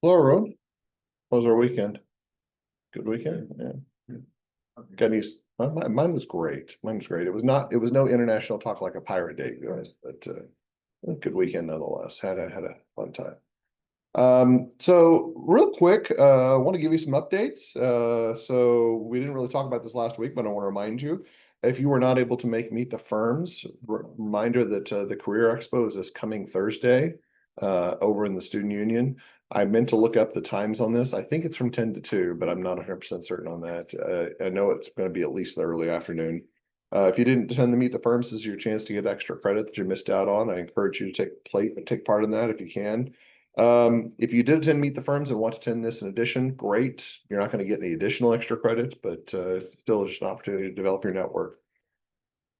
Hello, everyone. How was our weekend? Good weekend. Yeah. Got any? Mine was great. Mine was great. It was not. It was no international talk like a pirate day, guys, but a good weekend nonetheless. Had a fun time. So real quick, I want to give you some updates. So we didn't really talk about this last week, but I want to remind you, if you were not able to meet the firms, reminder that the Career Expo is this coming Thursday over in the Student Union. I meant to look up the times on this. I think it's from 10 to 2, but I'm not 100% certain on that. I know it's going to be at least the early afternoon. If you didn't attend the Meet the Firms, this is your chance to get extra credit that you missed out on. I encourage you to take part in that if you can. If you did attend Meet the Firms and want to attend this in addition, great. You're not going to get any additional extra credit, but still just an opportunity to develop your network.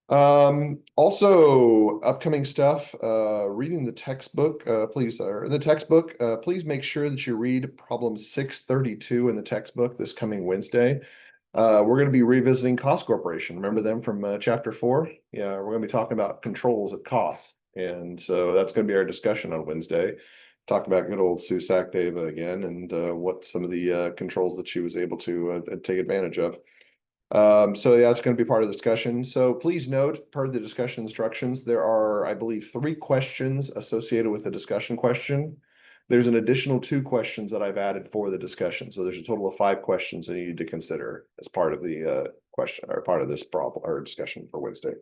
Also upcoming stuff, reading the textbook, please, in the textbook, please make sure that you read problem 632 in the textbook this coming Wednesday. We're going to be revisiting Cost Corporation. Remember them from chapter 4? Yeah, we're going to be talking about controls at cost. And so that's going to be our discussion on Wednesday. Talk about good old Sue Sackdeva again and what some of the controls that she was able to take advantage of. So yeah, it's going to be part of the discussion. So please note, part of the discussion instructions, there are, I believe, 3 questions associated with the discussion question. There's an additional 2 questions that I've added for the discussion. So there's a total of 5 questions that you need to consider as part of the question or part of this problem or discussion for Wednesday.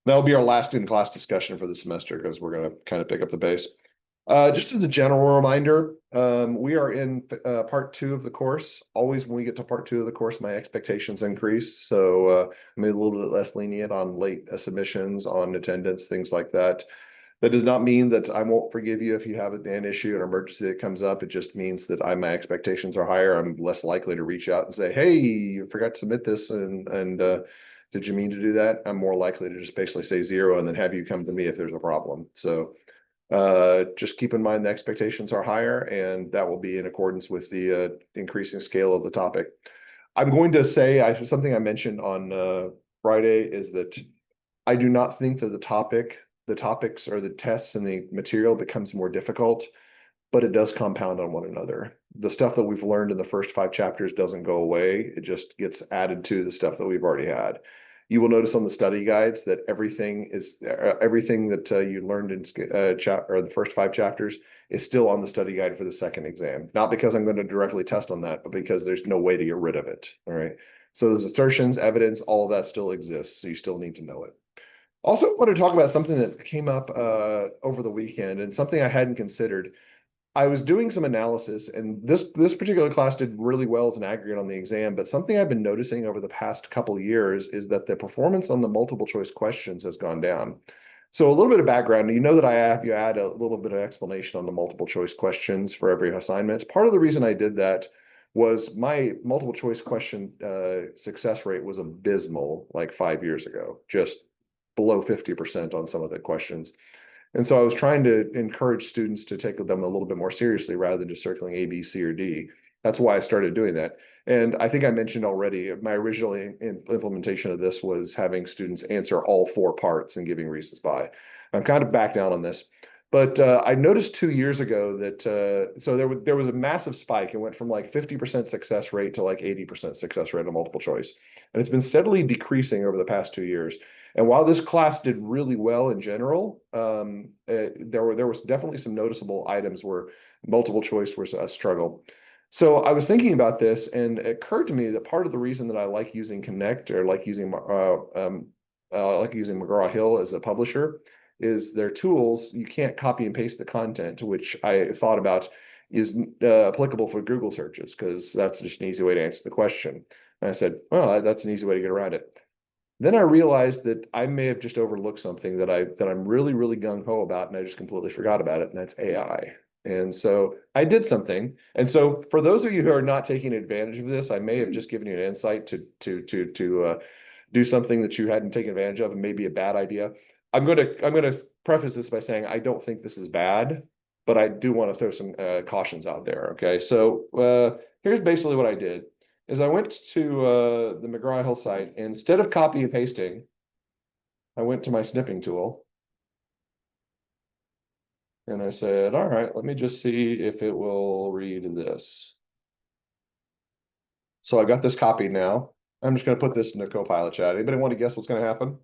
That'll be our last in-class discussion for the semester because we're going to kind of pick up the pace. Just as a general reminder, we are in part 2 of the course. Always when we get to part 2 of the course, my expectations increase. So I'm a little bit less lenient on late submissions, on attendance, things like that. That does not mean that I won't forgive you if you have an issue, an emergency that comes up. It just means that my expectations are higher. I'm less likely to reach out and say, hey, you forgot to submit this and did you mean to do that? I'm more likely to just basically say 0 and then have you come to me if there's a problem. So just keep in mind the expectations are higher, and that will be in accordance with the increasing scale of the topic. I'm going to say something I mentioned on Friday is that I do not think that the topics or the tests and the material becomes more difficult, but it does compound on one another. The stuff that we've learned in the first 5 chapters doesn't go away. It just gets added to the stuff that we've already had. You will notice on the study guides that everything that you learned in the first 5 chapters is still on the study guide for the second exam. Not because I'm going to directly test on that, but because there's no way to get rid of it. All right. So those assertions, evidence, all of that still exists. So you still need to know it. Also, I want to talk about something that came up over the weekend and something I hadn't considered. I was doing some analysis, and this particular class did really well as an aggregate on the exam, but something I've been noticing over the past couple of years is that the performance on the multiple choice questions has gone down. So a little bit of background, you know that I have you add a little bit of explanation on the multiple choice questions for every assignment. Part of the reason I did that was my multiple choice question success rate was abysmal like 5 years ago, just below 50% on some of the questions. And so I was trying to encourage students to take them a little bit more seriously rather than just circling A, B, C, or D. That's why I started doing that. And I think I mentioned already, my original implementation of this was having students answer all 4 parts and giving reasons why. I'm kind of back down on this. But I noticed 2 years ago that, so there was a massive spike. It went from like 50% success rate to like 80% success rate on multiple choice. And it's been steadily decreasing over the past 2 years. And while this class did really well in general, there was definitely some noticeable items where multiple choice was a struggle. So I was thinking about this, and it occurred to me that part of the reason that I like using Connect or like using McGraw-Hill as a publisher is their tools. You can't copy and paste the content, which I thought about is applicable for Google searches because that's just an easy way to answer the question. And I said, well, that's an easy way to get around it. Then I realized that I may have just overlooked something that I'm really, really gung-ho about, and I just completely forgot about it, and that's AI. And so I did something. And so for those of you who are not taking advantage of this, I may have just given you an insight to do something that you hadn't taken advantage of and may be a bad idea. I'm gonna preface this by saying I don't think this is bad, but I do want to throw some cautions out there. Okay, so here's basically what I did. Is I went to the McGraw-Hill site, and instead of copy and pasting, I went to my snipping tool. And I said, all right, let me just see if it will read this. So I got this copied now. I'm just going to put this in the Copilot chat. Anybody want to guess what's going to happen?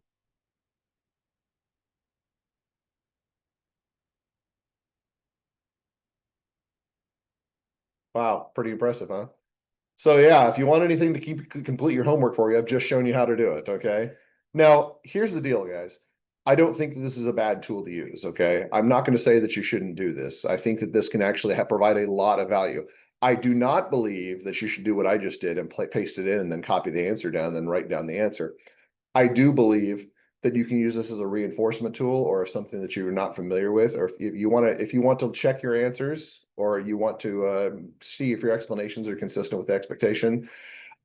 Wow, pretty impressive, huh? So yeah, if you want anything to complete your homework for you, I've just shown you how to do it, okay? Now, here's the deal, guys. I don't think that this is a bad tool to use, okay? I'm not going to say that you shouldn't do this. I think that this can actually provide a lot of value. I do not believe that you should do what I just did and paste it in and then copy the answer down, then write down the answer. I do believe that you can use this as a reinforcement tool or something that you're not familiar with, or if you want to check your answers or you want to see if your explanations are consistent with the expectation.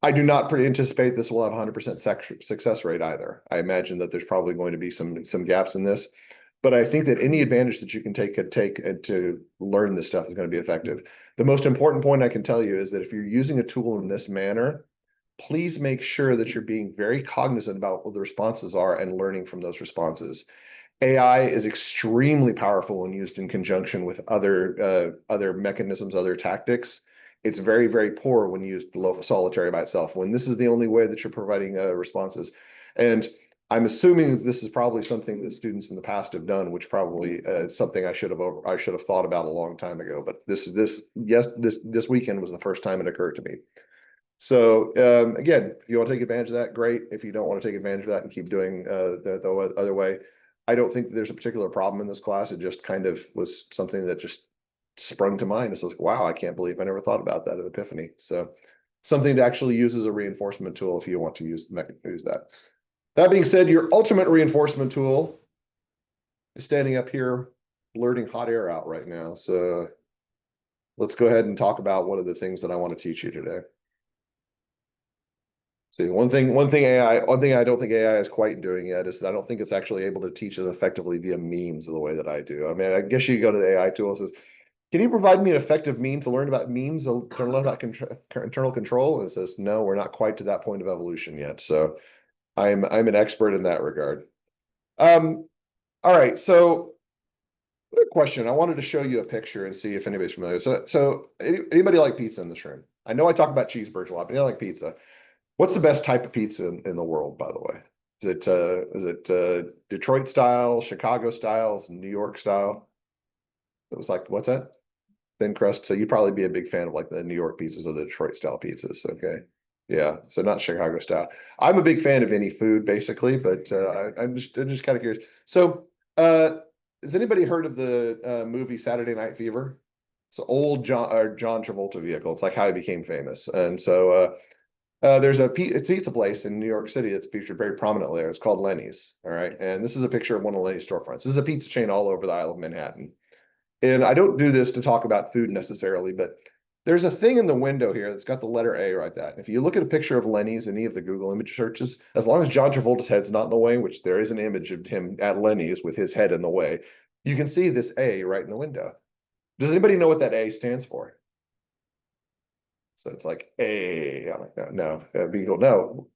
I do not anticipate this will have 100% success rate either. I imagine that there's probably going to be some gaps in this, but I think that any advantage that you can take to learn this stuff is going to be effective. The most important point I can tell you is that if you're using a tool in this manner, please make sure that you're being very cognizant about what the responses are and learning from those responses. AI is extremely powerful when used in conjunction with other mechanisms, other tactics. It's very, very poor when used solitary by itself. When this is the only way that you're providing responses, and I'm assuming this is probably something that students in the past have done, which probably something I should have thought about a long time ago. But this weekend was the first time it occurred to me. So again, if you want to take advantage of that, great. If you don't want to take advantage of that and keep doing the other way, I don't think there's a particular problem in this class. It just kind of was something that just sprung to mind. It's like, wow, I can't believe I never thought about that at Epiphany. So something to actually use as a reinforcement tool if you want to use that. That being said, your ultimate reinforcement tool is standing up here blurting hot air out right now. So let's go ahead and talk about one of the things that I want to teach you today. See, one thing I don't think AI is quite doing yet is that I don't think it's actually able to teach it effectively via memes the way that I do. I mean, I guess you go to the AI tool and says, can you provide me an effective meme to learn about memes, to learn about internal control? And it says, no, we're not quite to that point of evolution yet. So I'm an expert in that regard. All right, so good question. I wanted to show you a picture and see if anybody's familiar. So anybody like pizza in this room? I know I talk about cheeseburgers a lot, but I like pizza. What's the best type of pizza in the world, by the way? Is it Detroit style, Chicago style, New York style? It was like, what's that? Thin crust. So you'd probably be a big fan of like the New York pizzas or the Detroit style pizzas. Okay. Yeah. So not Chicago style. I'm a big fan of any food basically, but I'm just kind of curious. So uh, has anybody heard of the movie Saturday Night Fever? It's an old John Travolta vehicle. It's like how he became famous. And so there's a pizza place in New York City that's featured very prominently there. It's called Lenny's. All right. And this is a picture of one of Lenny's storefronts. This is a pizza chain all over the Isle of Manhattan. And I don't do this to talk about food necessarily, but there's a thing in the window here that's got the letter A right there. If you look at a picture of Lenny's in any of the Google image searches, as long as John Travolta's head's not in the way, which there is an image of him at Lenny's with his head in the way, you can see this A right in the window. Does anybody know what that A stands for? So it's like A. I'm like, no, Beagle, no.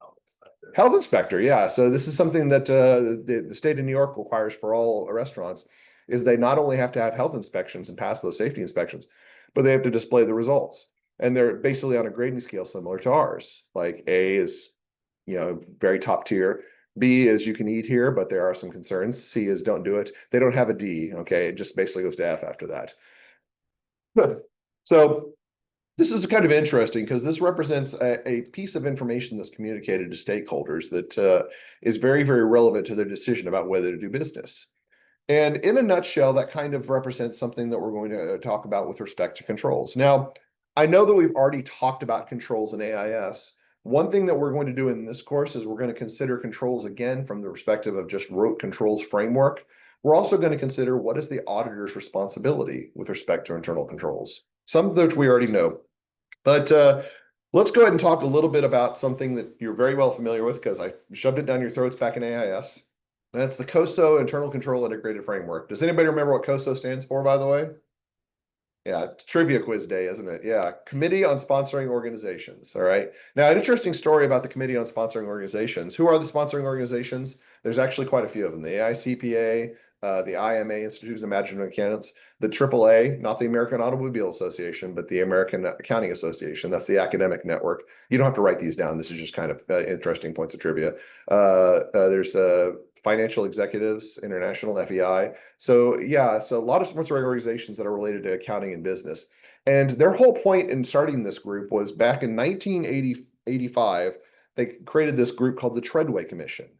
Health inspector, yeah. So this is something that the state of New York requires for all restaurants is they not only have to have health inspections and pass those safety inspections, but they have to display the results. And they're basically on a grading scale similar to ours. Like A is, very top tier. B is you can eat here, but there are some concerns. C is don't do it. They don't have a D. Okay, it just basically goes to F after that. Good. So this is kind of interesting because this represents a piece of information that's communicated to stakeholders that is very, very relevant to their decision about whether to do business. And in a nutshell, that kind of represents something that we're going to talk about with respect to controls. Now, I know that we've already talked about controls in AIS. One thing that we're going to do in this course is we're going to consider controls again from the perspective of just rote controls framework. We're also going to consider what is the auditor's responsibility with respect to internal controls, some of which we already know. But let's go ahead and talk a little bit about something that you're very well familiar with because I shoved it down your throats back in AIS. And that's the COSO Internal Control Integrated Framework. Does anybody remember what COSO stands for, by the way? Yeah, trivia quiz day, isn't it? Yeah, Committee on Sponsoring Organizations. All right. Now, an interesting story about the Committee on Sponsoring Organizations. Who are the sponsoring organizations? There's actually quite a few of them. The AICPA, the IMA, Institute of Management Accountants, the AAA, not the American Automobile Association, but the American Accounting Association. That's the academic network. You don't have to write these down. This is just kind of interesting points of trivia. There's Financial Executives International, FEI. So yeah, so a lot of sponsoring organizations that are related to accounting and business. And their whole point in starting this group was back in 1985, they created this group called the Treadway Commission.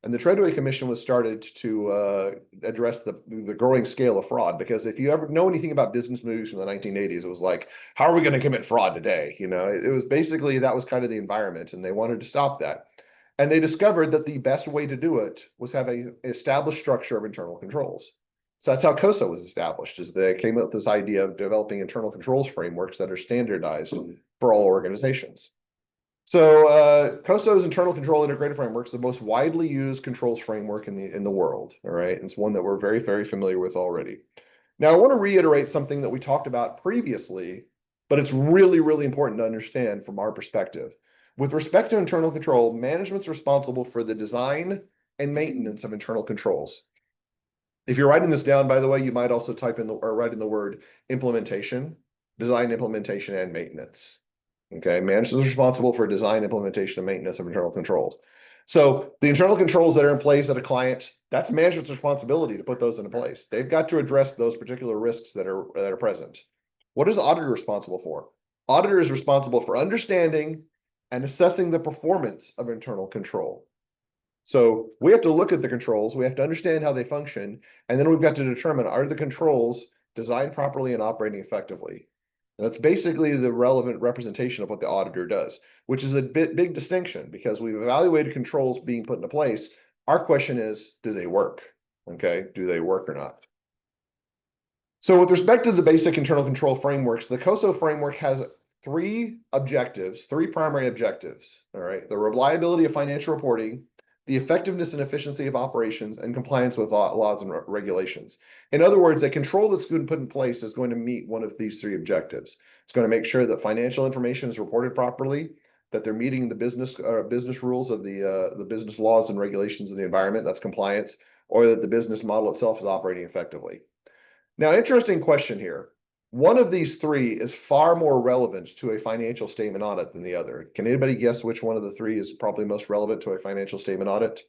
And the Treadway Commission was started to address the growing scale of fraud. Because if you ever know anything about business moves in the 1980s, it was like, how are we going to commit fraud today? You know, it was basically that was kind of the environment, and they wanted to stop that. And they discovered that the best way to do it was have a established structure of internal controls. So that's how COSO was established, is they came up with this idea of developing internal controls frameworks that are standardized for all organizations. So COSO's internal control integrated framework is the most widely used controls framework in the world. All right, it's one that we're very, very familiar with already. Now, I want to reiterate something that we talked about previously, but it's really, really important to understand from our perspective. With respect to internal control, management's responsible for the design and maintenance of internal controls. If you're writing this down, by the way, you might also type in or write in the word implementation, design, implementation, and maintenance. Okay, management is responsible for design, implementation, and maintenance of internal controls. So the internal controls that are in place at a client, that's management's responsibility to put those into place. They've got to address those particular risks that are present. What is the auditor responsible for? Auditor is responsible for understanding and assessing the performance of internal control. So we have to look at the controls, we have to understand how they function, and then we've got to determine, are the controls designed properly and operating effectively? And that's basically the relevant representation of what the auditor does, which is a big distinction, because we've evaluated controls being put into place. Our question is, do they work? Okay, do they work or not? So with respect to the basic internal control frameworks, the COSO framework has three primary objectives. All right, the reliability of financial reporting, the effectiveness and efficiency of operations, and compliance with laws and regulations. In other words, a control that's been put in place is going to meet one of these three objectives. It's going to make sure that financial information is reported properly, that they're meeting the business rules of the business laws and regulations of the environment, that's compliance, or that the business model itself is operating effectively. Now, interesting question here. One of these three is far more relevant to a financial statement audit than the other. Can anybody guess which one of the three is probably most relevant to a financial statement audit?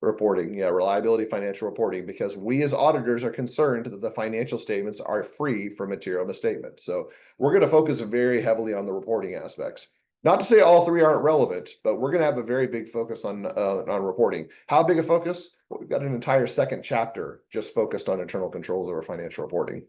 Reporting, yeah, reliability financial reporting, because we as auditors are concerned that the financial statements are free from material misstatements. So we're going to focus very heavily on the reporting aspects. Not to say all three aren't relevant, but we're going to have a very big focus on reporting. How big a focus? Well, we've got an entire second chapter just focused on internal controls over financial reporting.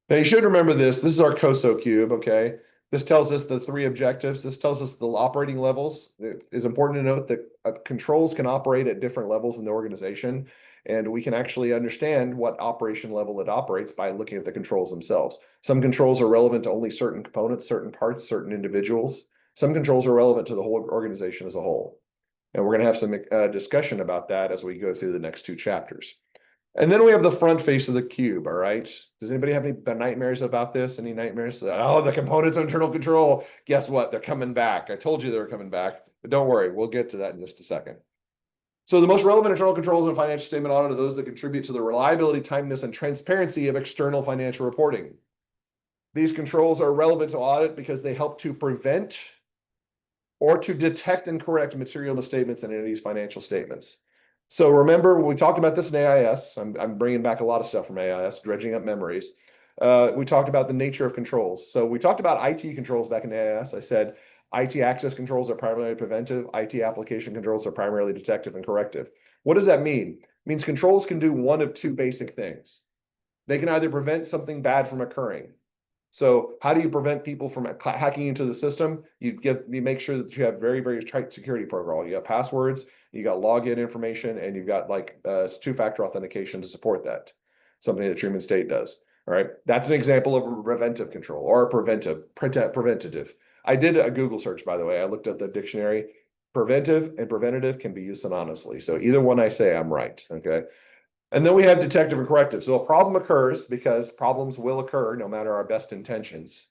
Now you should remember this. This is our COSO cube, okay? This tells us the three objectives. This tells us the operating levels. It is important to note that controls can operate at different levels in the organization, and we can actually understand what operation level it operates by looking at the controls themselves. Some controls are relevant to only certain components, certain parts, certain individuals. Some controls are relevant to the whole organization as a whole. And we're going to have some discussion about that as we go through the next two chapters. And then we have the front face of the cube, all right? Does anybody have any nightmares about this? Any nightmares? Oh, the components of internal control. Guess what? They're coming back. I told you they were coming back, but don't worry. We'll get to that in just a second. So the most relevant internal controls in financial statement audit are those that contribute to the reliability, timeliness, and transparency of external financial reporting. These controls are relevant to audit because they help to prevent or to detect and correct material misstatements in entities' financial statements. So remember, we talked about this in AIS. I'm bringing back a lot of stuff from AIS, dredging up memories. We talked about the nature of controls. So we talked about IT controls back in AIS. I said IT access controls are primarily preventive. IT application controls are primarily detective and corrective. What does that mean? It means controls can do one of two basic things. They can either prevent something bad from occurring. So how do you prevent people from hacking into the system? You make sure that you have very, very tight security protocol. You have passwords, you got login information, and you've got like two-factor authentication to support that. Something that Truman State does. All right, that's an example of a preventive control or a preventative. I did a Google search, by the way. I looked at the dictionary. Preventive and preventative can be used synonymously. So either one I say, I'm right. Okay. And then we have detective and corrective. So a problem occurs, because problems will occur no matter our best intentions.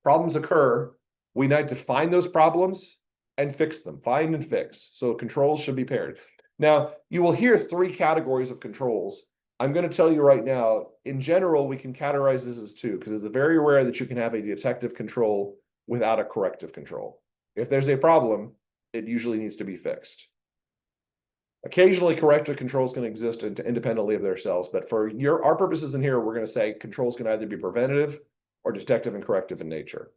Problems occur. We need to find those problems and fix them. Find and fix. So controls should be paired. Now, you will hear three categories of controls. I'm going to tell you right now, in general, we can categorize this as two because it's very rare that you can have a detective control without a corrective control. If there's a problem, it usually needs to be fixed. Occasionally, corrective controls can exist independently of themselves, but for our purposes in here, we're going to say controls can either be preventative or detective and corrective in nature.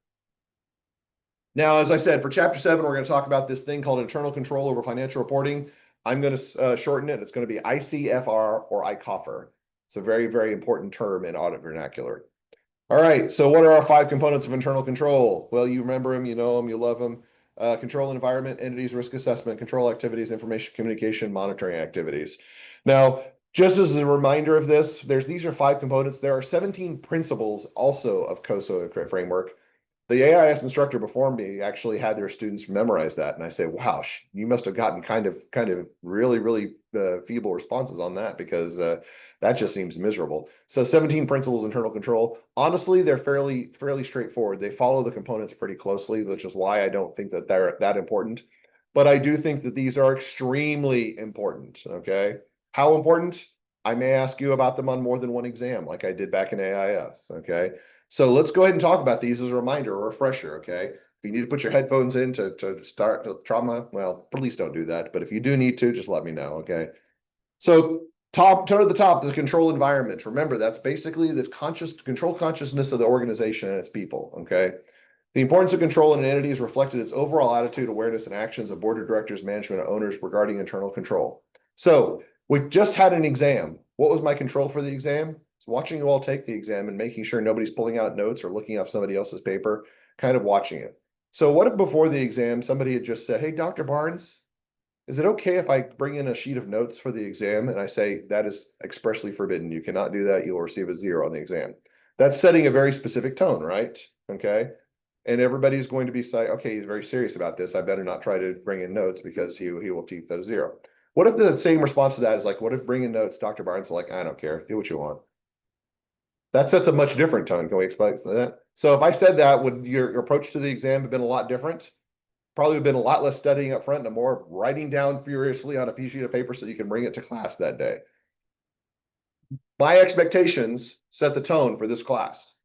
Now, as I said, for chapter 7, we're going to talk about this thing called internal control over financial reporting. I'm going to shorten it. It's going to be ICFR or ICOFR. It's a very, very important term in audit vernacular. All right, so what are our 5 components of internal control? Well, you remember them, you know them, you love them. Control environment, entities, risk assessment, control activities, information communication, monitoring activities. Now, just as a reminder of this, these are 5 components. There are 17 principles also of COSO framework. The AIS instructor before me actually had their students memorize that, and I say, "Wow, you must have gotten kind of really feeble responses on that because that just seems miserable." So 17 principles internal control. Honestly, they're fairly straightforward. They follow the components pretty closely, which is why I don't think that they're that important. But I do think that these are extremely important. Okay, how important? I may ask you about them on more than one exam, like I did back in AIS. Okay. So let's go ahead and talk about these as a reminder or refresher, okay? If you need to put your headphones in to start trauma, well, please don't do that. But if you do need to, just let me know, okay? So turn to the top, the control environment. Remember, that's basically the control consciousness of the organization and its people, okay? The importance of control in an entity is reflected in its overall attitude, awareness, and actions of board of directors, management, and owners regarding internal control. So we just had an exam. What was my control for the exam? It's watching you all take the exam and making sure nobody's pulling out notes or looking off somebody else's paper, kind of watching it. So what if before the exam, somebody had just said, "Hey, Dr. Barnes, is it okay if I bring in a sheet of notes for the exam?" And I say, "That is expressly forbidden. You cannot do that. You will receive a 0 on the exam." That's setting a very specific tone, right? Okay. And everybody's going to be saying, "Okay, he's very serious about this. I better not try to bring in notes because he will teach that a 0." What if the same response to that is like, what if bringing notes, Dr. Barnes, like, "I don't care, do what you want." That sets a much different tone. Can we explain that? So if I said that, would your approach to the exam have been a lot different? Probably have been a lot less studying up front and more writing down furiously on a piece of paper so you can bring it to class that day. My expectations set the tone for this class.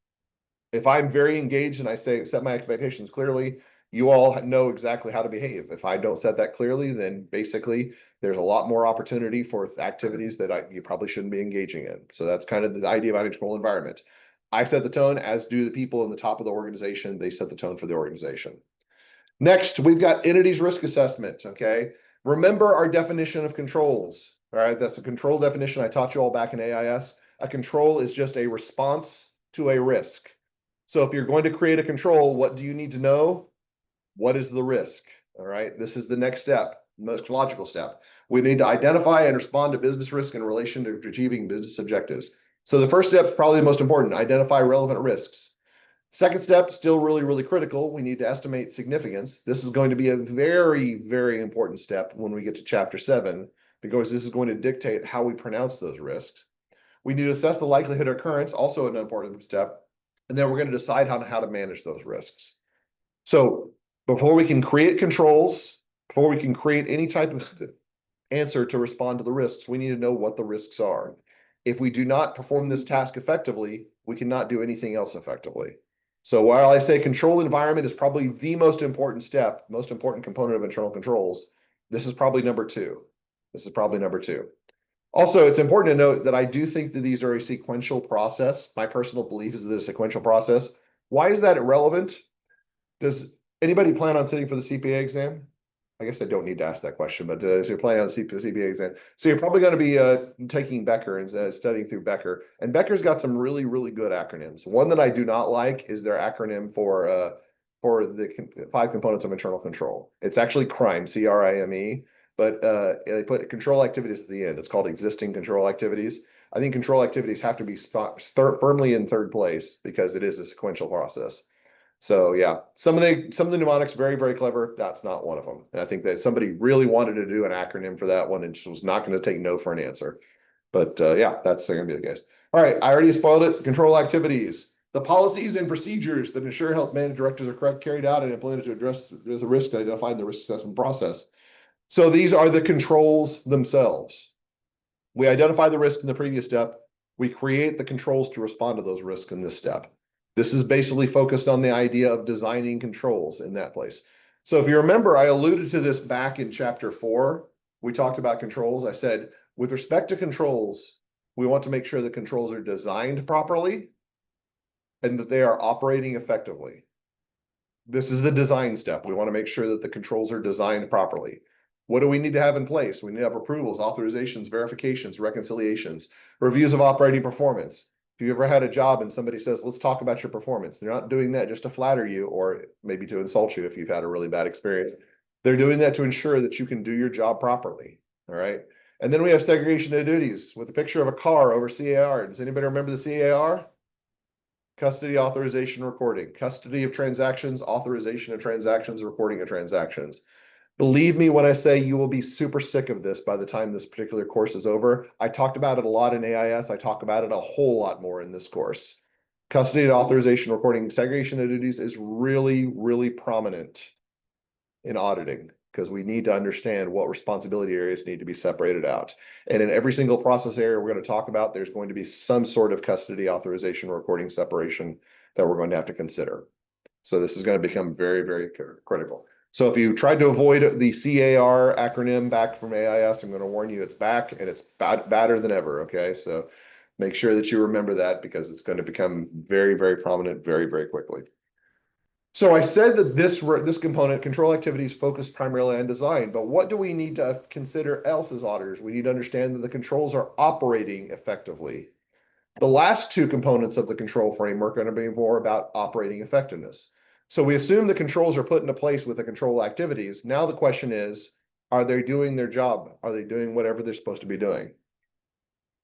If I'm very engaged and I say set my expectations clearly, you all know exactly how to behave. If I don't set that clearly, then basically there's a lot more opportunity for activities that you probably shouldn't be engaging in. So that's kind of the idea about a control environment. I set the tone, as do the people in the top of the organization. They set the tone for the organization. Next, we've got entities risk assessment, okay? Remember our definition of controls, all right? That's the control definition I taught you all back in AIS. A control is just a response to a risk. So if you're going to create a control, what do you need to know? What is the risk? All right, this is the next step, most logical step. We need to identify and respond to business risk in relation to achieving business objectives. So the first step is probably the most important, identify relevant risks. Second step, still really critical. We need to estimate significance. This is going to be a very important step when we get to chapter 7, because this is going to dictate how we pronounce those risks. We need to assess the likelihood of occurrence, also an important step. And then we're going to decide how to manage those risks. So before we can create controls, before we can create any type of answer to respond to the risks, we need to know what the risks are. If we do not perform this task effectively, we cannot do anything else effectively. So while I say control environment is probably the most important step, most important component of internal controls, this is probably number 2. This is probably number 2. Also, it's important to note that I do think that these are a sequential process. My personal belief is that a sequential process. Why is that irrelevant? Does anybody plan on sitting for the CPA exam? I guess I don't need to ask that question, but if you're planning on the CPA exam, so you're probably going to be taking Becker and studying through Becker. And Becker's got some really good acronyms. One that I do not like is their acronym for the 5 components of internal control. It's actually CRIME, CRIME, but they put control activities at the end. It's called existing control activities. I think control activities have to be firmly in 3rd place because it is a sequential process. So yeah, some of the mnemonics very clever. That's not one of them. And I think that somebody really wanted to do an acronym for that one and just was not going to take no for an answer. But yeah, that's going to be the case. All right, I already spoiled it. Control activities. The policies and procedures that ensure health management directives are carried out and implemented to address the risk identified in the risk assessment process. So these are the controls themselves. We identify the risk in the previous step. We create the controls to respond to those risks in this step. This is basically focused on the idea of designing controls in that place. So if you remember, I alluded to this back in chapter 4. We talked about controls. I said, with respect to controls, we want to make sure the controls are designed properly and that they are operating effectively. This is the design step. We want to make sure that the controls are designed properly. What do we need to have in place? We need to have approvals, authorizations, verifications, reconciliations, reviews of operating performance. If you ever had a job and somebody says, let's talk about your performance, they're not doing that just to flatter you or maybe to insult you if you've had a really bad experience. They're doing that to ensure that you can do your job properly. All right. And then we have segregation of duties with a picture of a car over CAR. Does anybody remember the CAR? Custody, authorization, recording. Custody of transactions, authorization of transactions, recording of transactions. Believe me when I say you will be super sick of this by the time this particular course is over. I talked about it a lot in AIS. I talk about it a whole lot more in this course. Custody and authorization, recording, segregation of duties is really, really prominent in auditing because we need to understand what responsibility areas need to be separated out. And in every single process area we're going to talk about, there's going to be some sort of custody, authorization, recording separation that we're going to have to consider. So this is going to become very, very critical. So if you tried to avoid the CAR acronym back from AIS, I'm going to warn you it's back and it's badder than ever. Okay, so make sure that you remember that because it's going to become very, very prominent very, very quickly. So I said that this component, control activities, focus primarily on design, but what do we need to consider else as auditors? We need to understand that the controls are operating effectively. The last two components of the control framework are going to be more about operating effectiveness. So we assume the controls are put into place with the control activities. Now the question is, are they doing their job? Are they doing whatever they're supposed to be doing?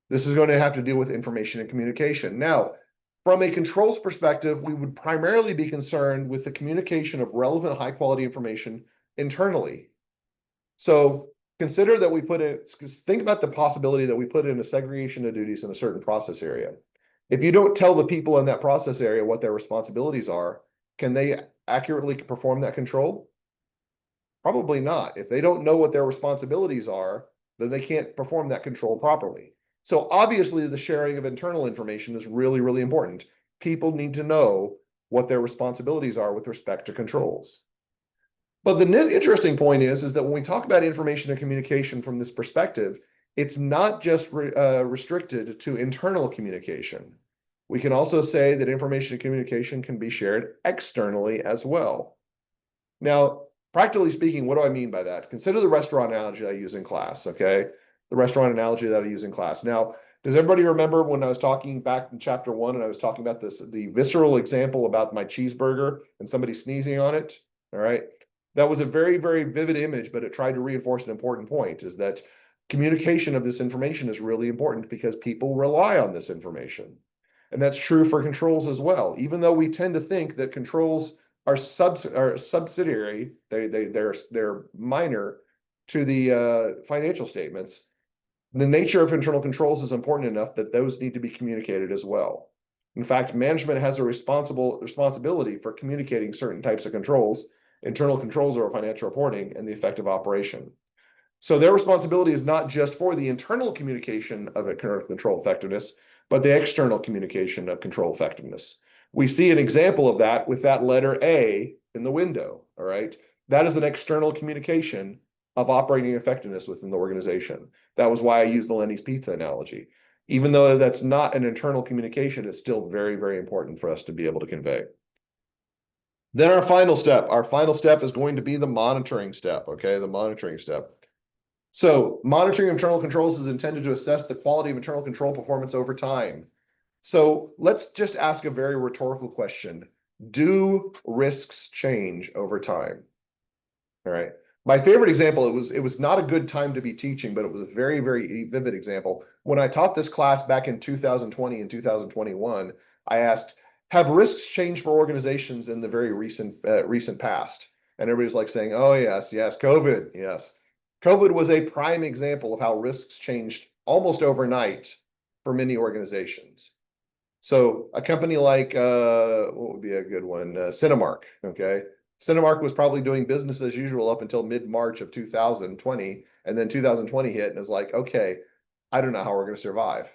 This is going to have to deal with information and communication. Now, from a controls perspective, we would primarily be concerned with the communication of relevant high quality information internally. So consider that we put in, think about the possibility that we put in a segregation of duties in a certain process area. If you don't tell the people in that process area what their responsibilities are, can they accurately perform that control? Probably not. If they don't know what their responsibilities are, then they can't perform that control properly. So obviously the sharing of internal information is really, really important. People need to know what their responsibilities are with respect to controls. But the interesting point is that when we talk about information and communication from this perspective, it's not just restricted to internal communication. We can also say that information and communication can be shared externally as well. Now, practically speaking, what do I mean by that? Consider the restaurant analogy I use in class, okay? The restaurant analogy that I use in class. Now, does everybody remember when I was talking back in chapter 1 and I was talking about the visceral example about my cheeseburger and somebody sneezing on it? All right. That was a very, very vivid image, but it tried to reinforce an important point, is that communication of this information is really important because people rely on this information. And that's true for controls as well. Even though we tend to think that controls are subsidiary, they're minor to the financial statements. The nature of internal controls is important enough that those need to be communicated as well. In fact, management has a responsibility for communicating certain types of controls, internal controls or financial reporting, and the effective operation. So their responsibility is not just for the internal communication of a control effectiveness, but the external communication of control effectiveness. We see an example of that with that letter A in the window, all right? That is an external communication of operating effectiveness within the organization. That was why I used the Lenny's Pizza analogy. Even though that's not an internal communication, it's still very, very important for us to be able to convey. Then our final step is going to be the monitoring step, okay? The monitoring step. So monitoring internal controls is intended to assess the quality of internal control performance over time. So let's just ask a very rhetorical question. Do risks change over time? All right. My favorite example, it was not a good time to be teaching, but it was a very, very vivid example. When I taught this class back in 2020 and 2021, I asked, have risks changed for organizations in the very recent past? And everybody's like saying, oh, yes, COVID, yes. COVID was a prime example of how risks changed almost overnight for many organizations. So a company like, what would be a good one? Cinemark, okay? Cinemark was probably doing business as usual up until mid-March of 2020, and then 2020 hit and it's like, okay, I don't know how we're going to survive.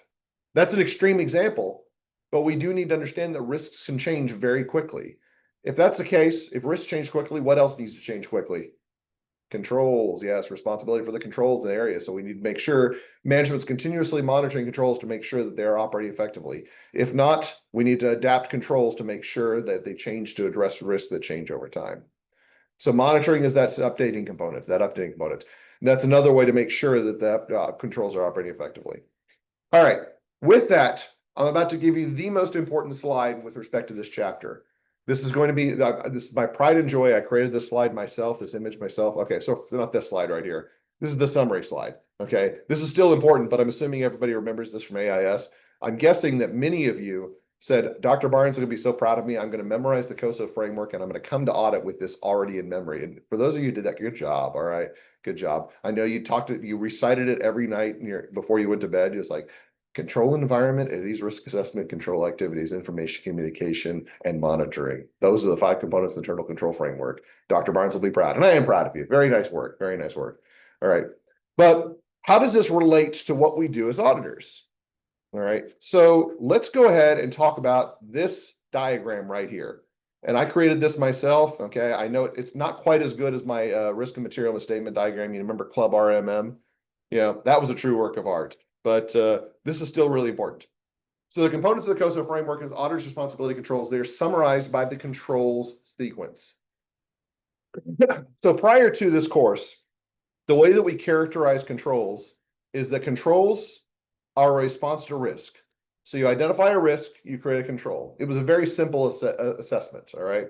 That's an extreme example, but we do need to understand that risks can change very quickly. If that's the case, if risks change quickly, what else needs to change quickly? Controls, yes, responsibility for the controls in the area. So we need to make sure management's continuously monitoring controls to make sure that they're operating effectively. If not, we need to adapt controls to make sure that they change to address risks that change over time. So monitoring is that updating component, And that's another way to make sure that the controls are operating effectively. All right, with that, I'm about to give you the most important slide with respect to this chapter. This is going to be, this is my pride and joy. I created this slide myself, this image myself. Okay, so not this slide right here. This is the summary slide, okay? This is still important, but I'm assuming everybody remembers this from AIS. I'm guessing that many of you said, Dr. Barnes is going to be so proud of me. I'm going to memorize the COSO framework and I'm going to come to audit with this already in memory. And for those of you who did that, good job, all right? Good job. I know you recited it every night before you went to bed. It's like, control environment, entities, risk assessment, control activities, information communication, and monitoring. Those are the 5 components of the internal control framework. Dr. Barnes will be proud, and I am proud of you. Very nice work, very nice work. All right, but how does this relate to what we do as auditors? All right, so let's go ahead and talk about this diagram right here. And I created this myself, okay? I know it's not quite as good as my risk and material misstatement diagram. You remember Club RMM? Yeah, that was a true work of art. But this is still really important. So the components of the COSO framework is auditor's responsibility controls. They're summarized by the controls sequence. So prior to this course, the way that we characterize controls is that controls are a response to risk. So you identify a risk, you create a control. It was a very simple assessment, all right?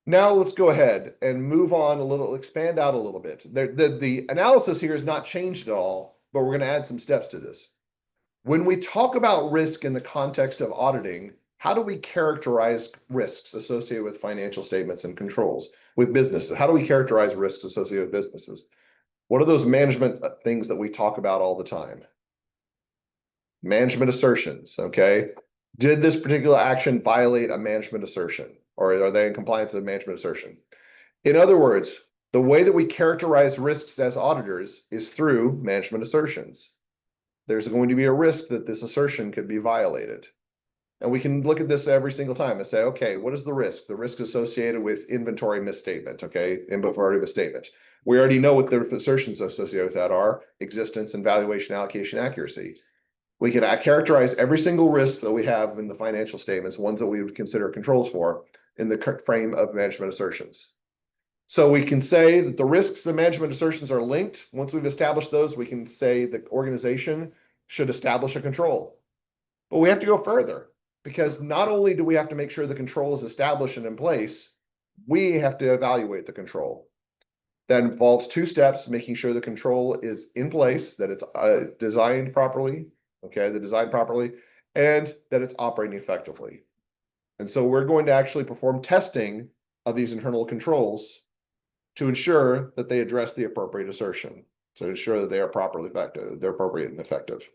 Now let's go ahead and move on a little, expand out a little bit. The analysis here has not changed at all, but we're going to add some steps to this. When we talk about risk in the context of auditing, how do we characterize risks associated with financial statements and controls with businesses? How do we characterize risks associated with businesses? What are those management things that we talk about all the time? Management assertions, okay? Did this particular action violate a management assertion, or are they in compliance with management assertion? In other words, the way that we characterize risks as auditors is through management assertions. There's going to be a risk that this assertion could be violated. And we can look at this every single time and say, okay, what is the risk? The risk associated with inventory misstatement, okay? Inventory misstatement. We already know what the assertions associated with that are: existence and valuation allocation accuracy. We can characterize every single risk that we have in the financial statements, ones that we would consider controls for, in the frame of management assertions. So we can say that the risks and management assertions are linked. Once we've established those, we can say the organization should establish a control. But we have to go further, because not only do we have to make sure the control is established and in place, we have to evaluate the control. That involves 2 steps: making sure the control is in place, that it's designed properly, okay, and that it's operating effectively. And so we're going to actually perform testing of these internal controls to ensure that they address the appropriate assertion, to ensure that they are properly effective, they're appropriate and effective.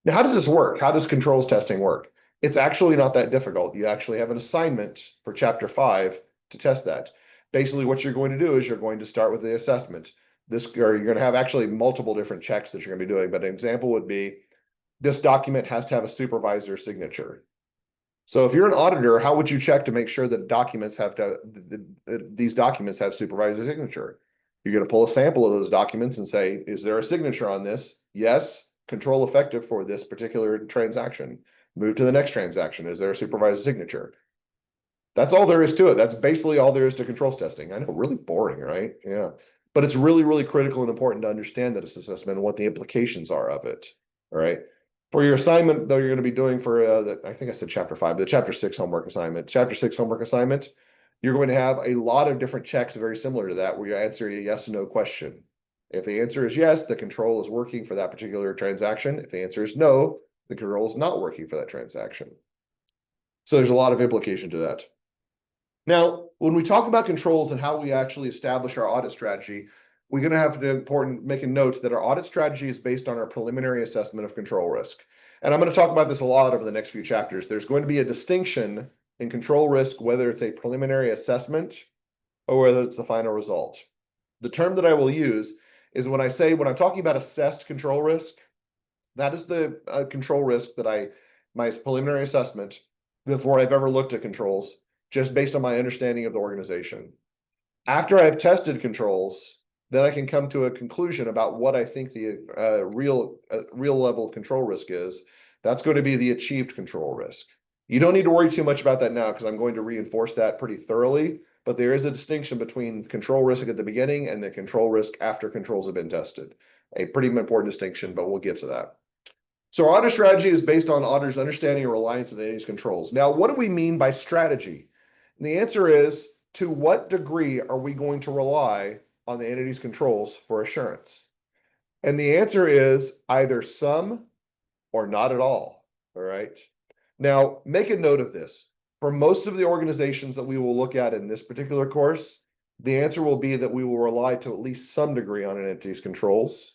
Now, how does this work? How does controls testing work? It's actually not that difficult. You actually have an assignment for chapter 5 to test that. Basically, what you're going to do is you're going to start with the assessment. Or you're going to have actually multiple different checks that you're going to be doing, but an example would be, this document has to have a supervisor signature. So if you're an auditor, how would you check to make sure that these documents have supervisor signature? You're going to pull a sample of those documents and say, is there a signature on this? Yes, control effective for this particular transaction. Move to the next transaction. Is there a supervisor signature? That's all there is to it. That's basically all there is to controls testing. I know, really boring, right? Yeah. But it's really, really critical and important to understand that assessment and what the implications are of it. All right. For your assignment, though, you're going to be doing for I think I said chapter 5, the chapter 6 homework assignment. Chapter 6 homework assignment, you're going to have a lot of different checks very similar to that, where you answer a yes or no question. If the answer is yes, the control is working for that particular transaction. If the answer is no, the control is not working for that transaction. So there's a lot of implication to that. Now, when we talk about controls and how we actually establish our audit strategy, we're going to have to make a note that our audit strategy is based on our preliminary assessment of control risk. And I'm going to talk about this a lot over the next few chapters. There's going to be a distinction in control risk, whether it's a preliminary assessment or whether it's the final result. The term that I will use is when I'm talking about assessed control risk, that is the control risk that my preliminary assessment before I've ever looked at controls, just based on my understanding of the organization. After I've tested controls, then I can come to a conclusion about what I think the real level of control risk is. That's going to be the achieved control risk. You don't need to worry too much about that now because I'm going to reinforce that pretty thoroughly, but there is a distinction between control risk at the beginning and the control risk after controls have been tested. A pretty important distinction, but we'll get to that. So our audit strategy is based on auditors' understanding and reliance on these controls. Now, what do we mean by strategy? And the answer is, to what degree are we going to rely on the entity's controls for assurance? And the answer is either some or not at all right? Now, make a note of this. For most of the organizations that we will look at in this particular course, the answer will be that we will rely to at least some degree on an entity's controls,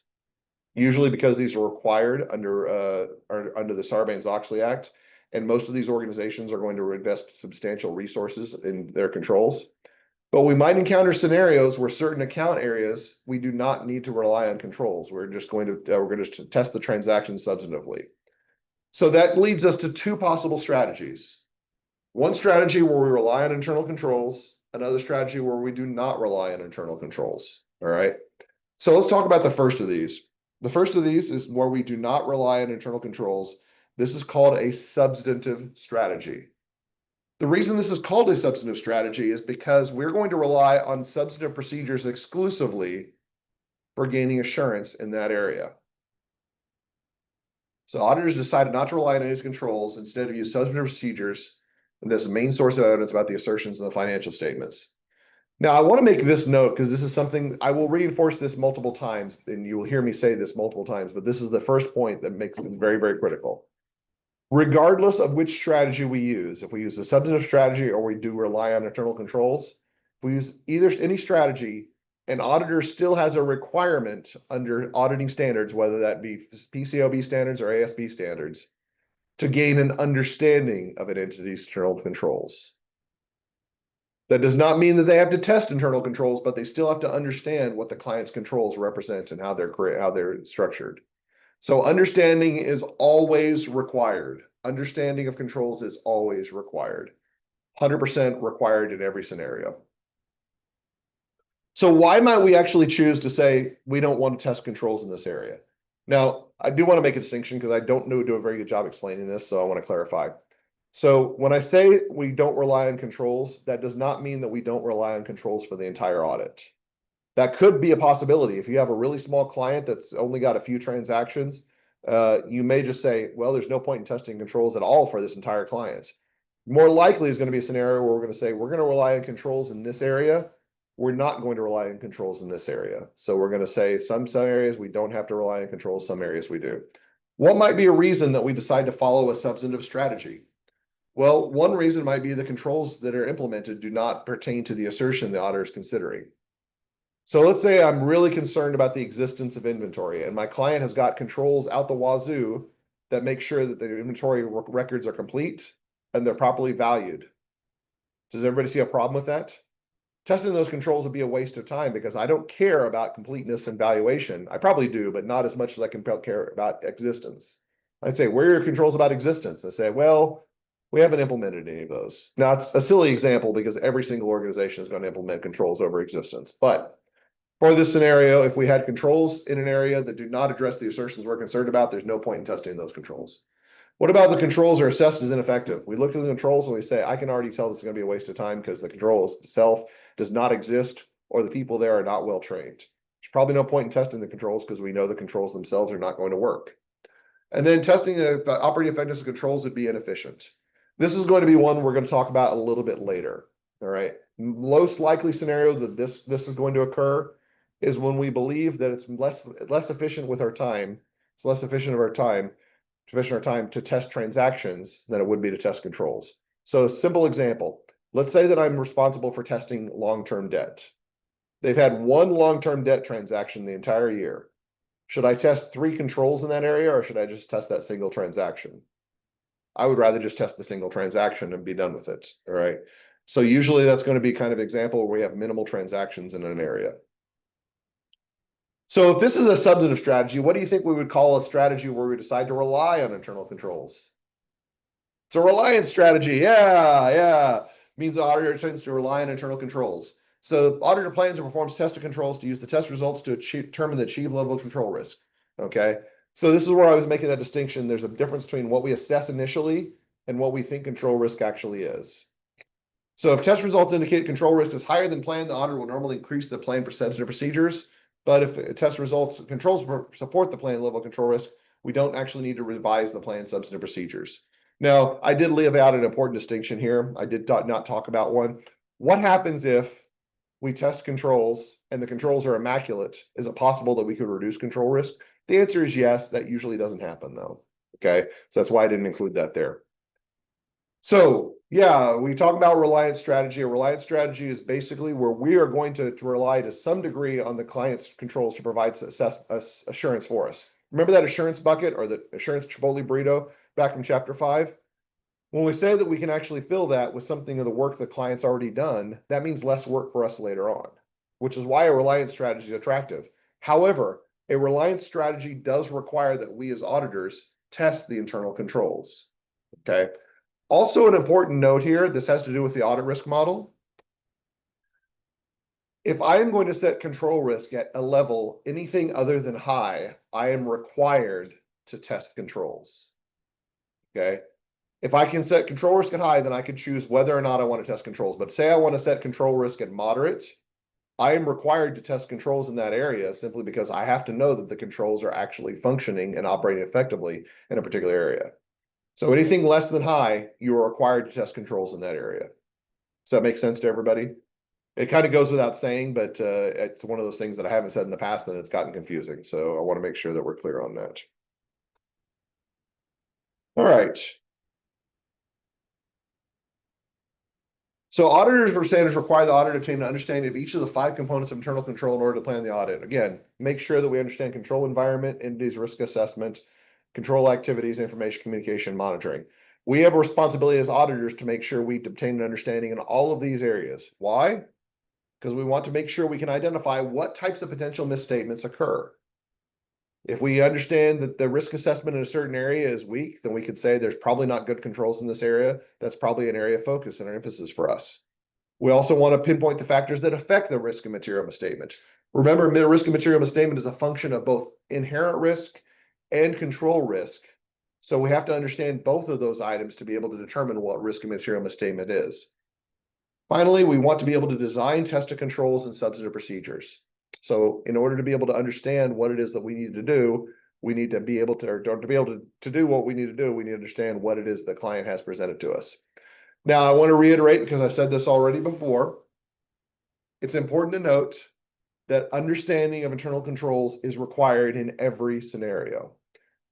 usually because these are required under the Sarbanes-Oxley Act, and most of these organizations are going to invest substantial resources in their controls. But we might encounter scenarios where certain account areas we do not need to rely on controls. We're going to test the transaction substantively. So that leads us to two possible strategies. One strategy where we rely on internal controls, another strategy where we do not rely on internal controls. All right. So let's talk about the first of these. The first of these is where we do not rely on internal controls. This is called a substantive strategy. The reason this is called a substantive strategy is because we're going to rely on substantive procedures exclusively for gaining assurance in that area. So auditors decided not to rely on any controls, instead of use substantive procedures as the main source of evidence about the assertions in the financial statements. Now, I want to make this note because this is something I will reinforce this multiple times, and you will hear me say this multiple times, but this is the first point that makes it very, very critical. Regardless of which strategy we use, if we use a substantive strategy or we do rely on internal controls, if we use any strategy, an auditor still has a requirement under auditing standards, whether that be PCAOB standards or ASB standards, to gain an understanding of an entity's internal controls. That does not mean that they have to test internal controls, but they still have to understand what the client's controls represent and how they're structured. So understanding is always required. Understanding of controls is always required. 100% required in every scenario. So why might we actually choose to say we don't want to test controls in this area? Now, I do want to make a distinction because I don't do a very good job explaining this, so I want to clarify. So when I say we don't rely on controls, that does not mean that we don't rely on controls for the entire audit. That could be a possibility. If you have a really small client that's only got a few transactions, you may just say, well, there's no point in testing controls at all for this entire client. More likely is going to be a scenario where we're going to say, we're going to rely on controls in this area. We're not going to rely on controls in this area. So we're going to say some areas we don't have to rely on controls, some areas we do. What might be a reason that we decide to follow a substantive strategy? Well, one reason might be the controls that are implemented do not pertain to the assertion the auditor is considering. So let's say I'm really concerned about the existence of inventory and my client has got controls out the wazoo that make sure that the inventory records are complete and they're properly valued. Does everybody see a problem with that? Testing those controls would be a waste of time because I don't care about completeness and valuation. I probably do, but not as much as I can care about existence. I'd say, where are your controls about existence? I say, well, we haven't implemented any of those. Now, it's a silly example because every single organization is going to implement controls over existence. But for this scenario, if we had controls in an area that do not address the assertions we're concerned about, there's no point in testing those controls. What about the controls are assessed as ineffective? We look at the controls and we say, I can already tell this is going to be a waste of time because the control itself does not exist or the people there are not well trained. There's probably no point in testing the controls because we know the controls themselves are not going to work. And then testing the operating effectiveness of controls would be inefficient. This is going to be one we're going to talk about a little bit later. All right. Most likely scenario that this is going to occur is when we believe that it's less efficient with our time. It's less efficient our time to test transactions than it would be to test controls. So a simple example, let's say that I'm responsible for testing long-term debt. They've had one long-term debt transaction the entire year. Should I test 3 controls in that area or should I just test that single transaction? I would rather just test the single transaction and be done with it. All right. So usually that's going to be kind of example where we have minimal transactions in an area. So if this is a substantive strategy, what do you think we would call a strategy where we decide to rely on internal controls? It's a reliance strategy. Yeah. Means the auditor tends to rely on internal controls. So auditor plans and performs test of controls to use the test results to determine the achieved level of control risk. Okay. So this is where I was making that distinction. There's a difference between what we assess initially and what we think control risk actually is. So if test results indicate control risk is higher than planned, the auditor will normally increase the planned percentage of procedures. But if test results controls support the planned level of control risk, we don't actually need to revise the planned substantive procedures. Now, I did leave out an important distinction here. I did not talk about one. What happens if we test controls and the controls are immaculate? Is it possible that we could reduce control risk? The answer is yes. That usually doesn't happen though. Okay, so that's why I didn't include that there. So yeah, we talk about reliance strategy. A reliance strategy is basically where we are going to rely to some degree on the client's controls to provide assurance for us. Remember that assurance bucket or the assurance Chipotle burrito back from chapter 5? When we say that we can actually fill that with something of the work the client's already done, that means less work for us later on, which is why a reliance strategy is attractive. However, a reliance strategy does require that we as auditors test the internal controls. Okay. Also, an important note here, this has to do with the audit risk model. If I am going to set control risk at a level anything other than high, I am required to test controls. Okay. If I can set control risk at high, then I can choose whether or not I want to test controls. But say I want to set control risk at moderate, I am required to test controls in that area simply because I have to know that the controls are actually functioning and operating effectively in a particular area. So anything less than high, you are required to test controls in that area. Does that make sense to everybody? It kind of goes without saying, but it's one of those things that I haven't said in the past and it's gotten confusing. So I want to make sure that we're clear on that. All right. So auditors or standards require the auditor to obtain an understanding of each of the 5 components of internal control in order to plan the audit. Again, make sure that we understand control environment, entities, risk assessment, control activities, information communication, monitoring. We have a responsibility as auditors to make sure we obtain an understanding in all of these areas. Why? Because we want to make sure we can identify what types of potential misstatements occur. If we understand that the risk assessment in a certain area is weak, then we could say there's probably not good controls in this area. That's probably an area of focus and emphasis for us. We also want to pinpoint the factors that affect the risk and material misstatement. Remember, risk and material misstatement is a function of both inherent risk and control risk. So we have to understand both of those items to be able to determine what risk and material misstatement is. Finally, we want to be able to design tested controls and substantive procedures. So in order to be able to understand what it is that we need to do, we need to be able to, or to be able to do what we need to do, we need to understand what it is the client has presented to us. Now, I want to reiterate, because I've said this already before, it's important to note that understanding of internal controls is required in every scenario.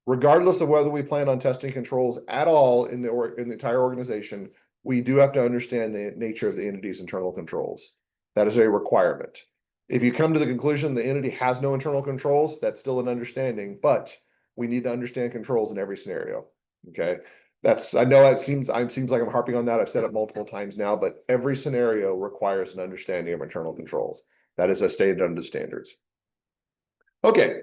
Regardless of whether we plan on testing controls at all in the entire organization, we do have to understand the nature of the entity's internal controls. That is a requirement. If you come to the conclusion the entity has no internal controls, that's still an understanding, but we need to understand controls in every scenario. Okay. I know it seems like I'm harping on that. I've said it multiple times now, but every scenario requires an understanding of internal controls. That is as stated under the standards. Okay.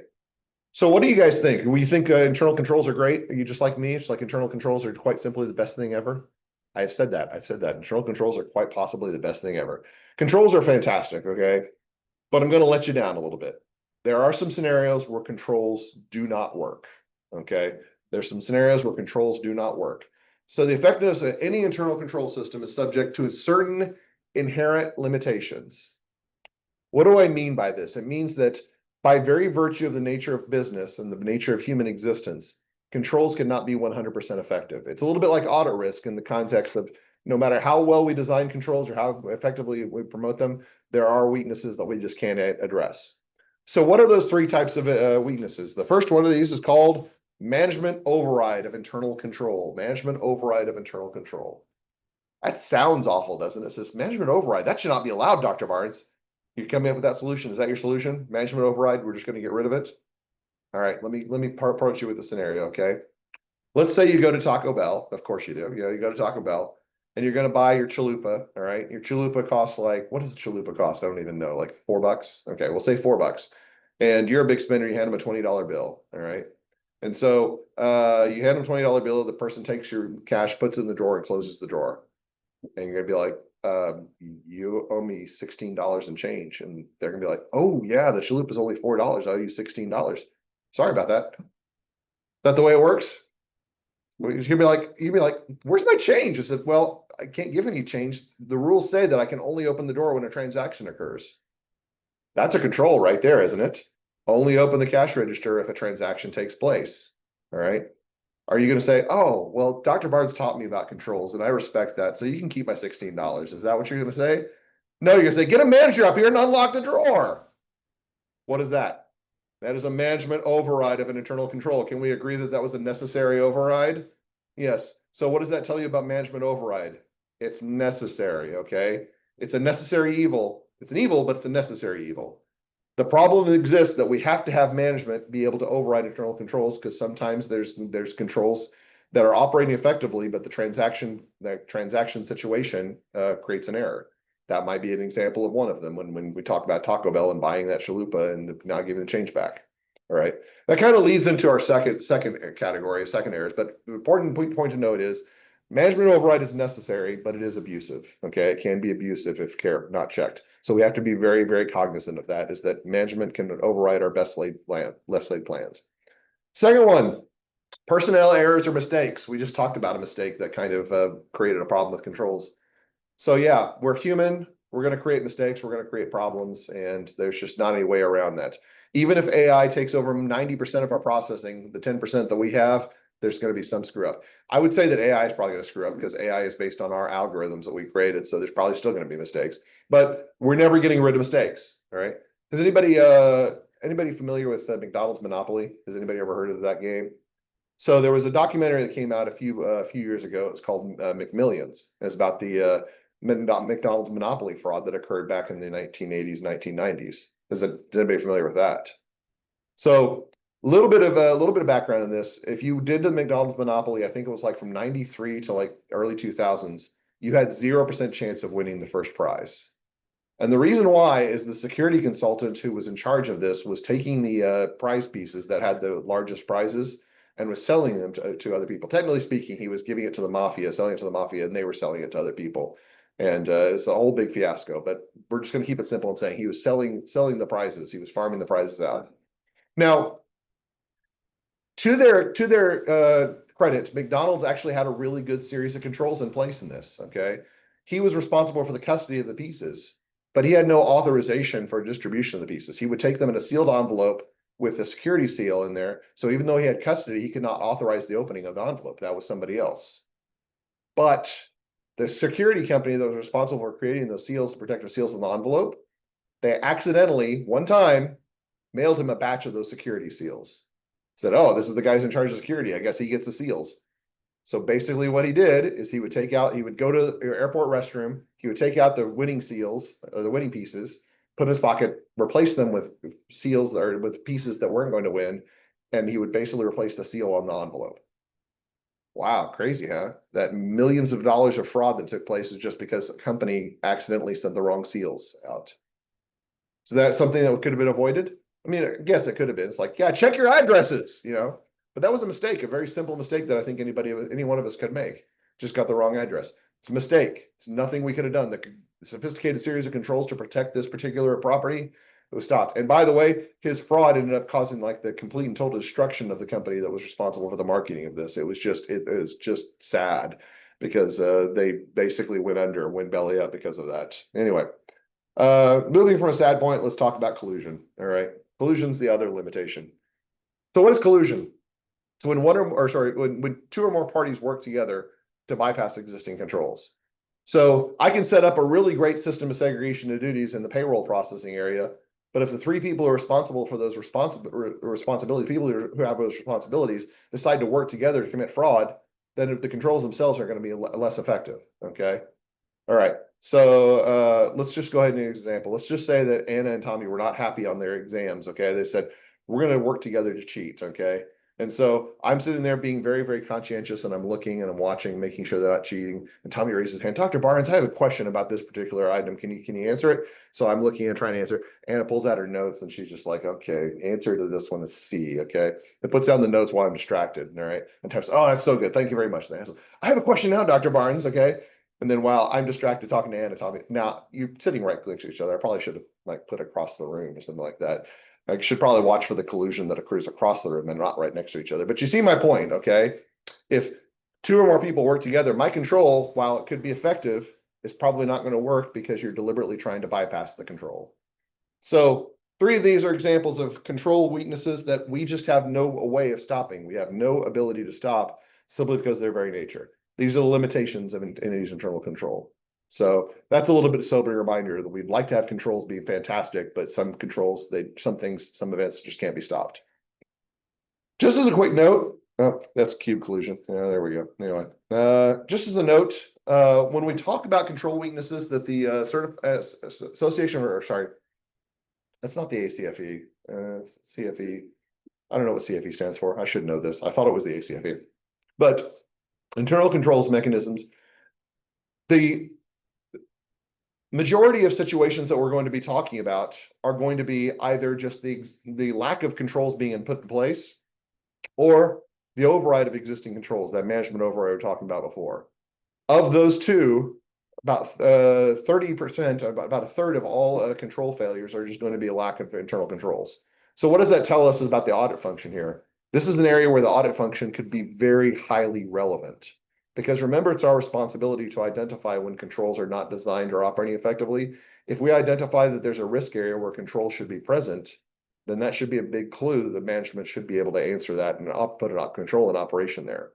So what do you guys think? Do you think internal controls are great? Are you just like me? It's like internal controls are quite simply the best thing ever. I've said that. Internal controls are quite possibly the best thing ever. Controls are fantastic, okay? But I'm going to let you down a little bit. There are some scenarios where controls do not work, okay? There's some scenarios where controls do not work. So the effectiveness of any internal control system is subject to certain inherent limitations. What do I mean by this? It means that by very virtue of the nature of business and the nature of human existence, controls cannot be 100% effective. It's a little bit like audit risk in the context of no matter how well we design controls or how effectively we promote them, there are weaknesses that we just can't address. So what are those 3 types of weaknesses? The first one of these is called management override of internal control. Management override of internal control. That sounds awful, doesn't it? It says management override. That should not be allowed, Dr. Barnes. You come in with that solution. Is that your solution? Management override. We're just going to get rid of it. All right. Let me approach you with the scenario. Okay. Let's say you go to Taco Bell. Of course you do. Yeah, you go to Taco Bell and you're going to buy your chalupa. All right. Your chalupa costs like, what does a chalupa cost? I don't even know, like $4. Okay. We'll say $4. And you're a big spender. You hand them a $20 bill. All right. And so you hand them a $20 bill. The person takes your cash, puts it in the drawer, and closes the drawer. And you're going to be like, you owe me $16 and change. And they're going to be like, oh, yeah, the chalupa is only $4. I owe you $16. Sorry about that. Is that the way it works? You'd be like, where's my change? I said, well, I can't give any change. The rules say that I can only open the door when a transaction occurs. That's a control right there, isn't it? Only open the cash register if a transaction takes place. All right. Are you going to say, oh, well, Dr. Barnes taught me about controls and I respect that. So you can keep my $16. Is that what you're going to say? No, you're going to say, get a manager up here and unlock the drawer. What is that? That is a management override of an internal control. Can we agree that that was a necessary override? Yes. So what does that tell you about management override? It's necessary, okay? It's a necessary evil. It's an evil, but it's a necessary evil. The problem exists that we have to have management be able to override internal controls because sometimes there's controls that are operating effectively, but the transaction situation creates an error. That might be an example of one of them when we talk about Taco Bell and buying that chalupa and not giving the change back. All right. That kind of leads into our second category, second errors. But the important point to note is management override is necessary, but it is abusive. Okay. It can be abusive if care not checked. So we have to be very, very cognizant of that, is that management can override our less laid plans. Second one, personnel errors or mistakes. We just talked about a mistake that kind of created a problem with controls. So yeah, we're human. We're going to create mistakes. We're going to create problems, and there's just not any way around that. Even if AI takes over 90% of our processing, the 10% that we have, there's going to be some screw up. I would say that AI is probably going to screw up because AI is based on our algorithms that we created. So there's probably still going to be mistakes, but we're never getting rid of mistakes. All right. Is anybody familiar with McDonald's Monopoly? Has anybody ever heard of that game? So there was a documentary that came out a few years ago. It's called McMillions. It's about the McDonald's monopoly fraud that occurred back in the 1980s, 1990s. Is anybody familiar with that? So a little bit of background in this. If you did the McDonald's monopoly, I think it was like from 93 to like early 2000s, you had 0% chance of winning the first prize. And the reason why is the security consultant who was in charge of this was taking the prize pieces that had the largest prizes and was selling them to other people. Technically speaking, he was giving it to the mafia, selling it to the mafia, and they were selling it to other people. And it's a whole big fiasco. But we're just going to keep it simple and saying he was selling the prizes. He was farming the prizes out. Now, to their credit, McDonald's actually had a really good series of controls in place in this. Okay, he was responsible for the custody of the pieces, but he had no authorization for distribution of the pieces. He would take them in a sealed envelope with a security seal in there. So even though he had custody, he could not authorize the opening of the envelope. That was somebody else. But the security company that was responsible for creating those seals, protective seals in the envelope, they accidentally, one time, mailed him a batch of those security seals. Said, oh, this is the guy's in charge of security. I guess he gets the seals. So basically what he did is he would go to your airport restroom, he would take out the winning seals or the winning pieces, put in his pocket, replace them with seals or with pieces that weren't going to win, and he would basically replace the seal on the envelope. Wow, crazy, huh? That millions of dollars of fraud that took place is just because a company accidentally sent the wrong seals out. So that's something that could have been avoided. I mean, I guess it could have been. It's like, yeah, check your addresses, But that was a mistake, a very simple mistake that I think any one of us could make. Just got the wrong address. It's a mistake. It's nothing we could have done. The sophisticated series of controls to protect this particular property, it was stopped. And by the way, his fraud ended up causing like the complete and total destruction of the company that was responsible for the marketing of this. It was just sad because they basically went belly up because of that. Anyway, moving from a sad point, let's talk about collusion. All right. Collusion's the other limitation. So what is collusion? So when two or more parties work together to bypass existing controls. So I can set up a really great system of segregation of duties in the payroll processing area, but if the three people who are responsible for those responsibilities, people who have those responsibilities, decide to work together to commit fraud, then if the controls themselves are going to be less effective. Okay. All right. So let's just go ahead and do an example. Let's just say that Anna and Tommy were not happy on their exams. Okay. They said, we're going to work together to cheat. Okay. And so I'm sitting there being very, very conscientious, and I'm looking and I'm watching, making sure they're not cheating. And Tommy raises his hand. Dr. Barnes, I have a question about this particular item. Can you answer it? So I'm looking and trying to answer. Anna pulls out her notes and she's just like, okay, answer to this one is C. Okay. It puts down the notes while I'm distracted. All right. And types, oh, that's so good. Thank you very much. I have a question now, Dr. Barnes. Okay. And then while I'm distracted talking to Anna, Tommy, now you're sitting right next to each other. I probably should have like put across the room or something like that. I should probably watch for the collusion that occurs across the room and not right next to each other. But you see my point, okay? If two or more people work together, my control, while it could be effective, is probably not going to work because you're deliberately trying to bypass the control. So 3 of these are examples of control weaknesses that we just have no way of stopping. We have no ability to stop simply because of their very nature. These are the limitations of entities' internal control. So that's a little bit of sobering reminder that we'd like to have controls be fantastic, but some controls, some things, some events just can't be stopped. Just as a quick note, oh, that's cube collusion. Yeah, there we go. Anyway, just as a note, when we talk about control weaknesses that the association, or sorry, that's not the ACFE, it's CFE. I don't know what CFE stands for. I should know this. I thought it was the ACFE. But internal controls mechanisms, the majority of situations that we're going to be talking about are going to be either just the lack of controls being put in place or the override of existing controls, that management override we were talking about before. Of those two, about 30%, about a third of all control failures are just going to be a lack of internal controls. So what does that tell us about the audit function here? This is an area where the audit function could be very highly relevant. Because remember, it's our responsibility to identify when controls are not designed or operating effectively. If we identify that there's a risk area where controls should be present, then that should be a big clue that management should be able to answer that and put an control in operation there.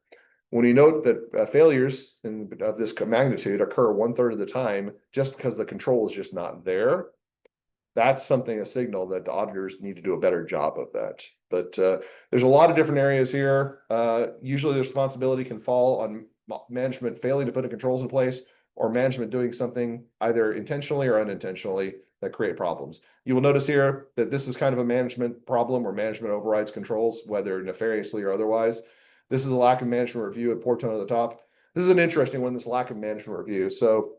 When you note that failures of this magnitude occur 1/3 of the time just because the control is just not there, that's something, a signal that the auditors need to do a better job of that. But there's a lot of different areas here. Usually the responsibility can fall on management failing to put the controls in place or management doing something either intentionally or unintentionally that create problems. You will notice here that this is kind of a management problem where management overrides controls, whether nefariously or otherwise. This is a lack of management review at Portone at the top. This is an interesting one, this lack of management review. So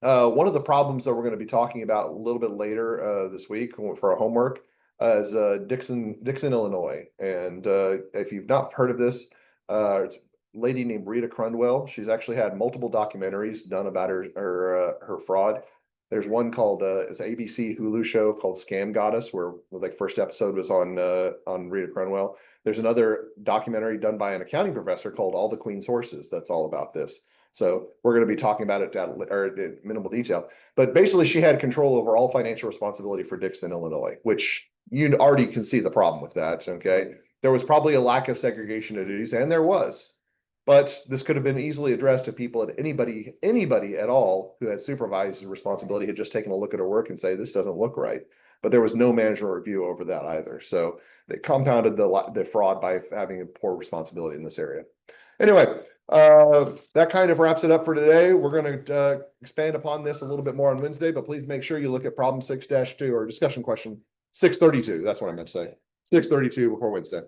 one of the problems that we're going to be talking about a little bit later this week for our homework is Dixon, Illinois. And if you've not heard of this, it's a lady named Rita Crundwell. She's actually had multiple documentaries done about her fraud. There's one called it's an ABC Hulu show called Scam Goddess, where like first episode was on Rita Crundwell. There's another documentary done by an accounting professor called All the Queen's Horses that's all about this. So we're going to be talking about it in minimal detail. But basically, she had control over all financial responsibility for Dixon, Illinois, which you already can see the problem with that. Okay, there was probably a lack of segregation of duties, and there was. But this could have been easily addressed if people at anybody at all who had supervised responsibility had just taken a look at her work and say, this doesn't look right. But there was no management review over that either. So they compounded the fraud by having a poor responsibility in this area. Anyway, that kind of wraps it up for today. We're going to expand upon this a little bit more on Wednesday, but please make sure you look at problem 6-2 or discussion question 632. That's what I meant to say. 632 before Wednesday.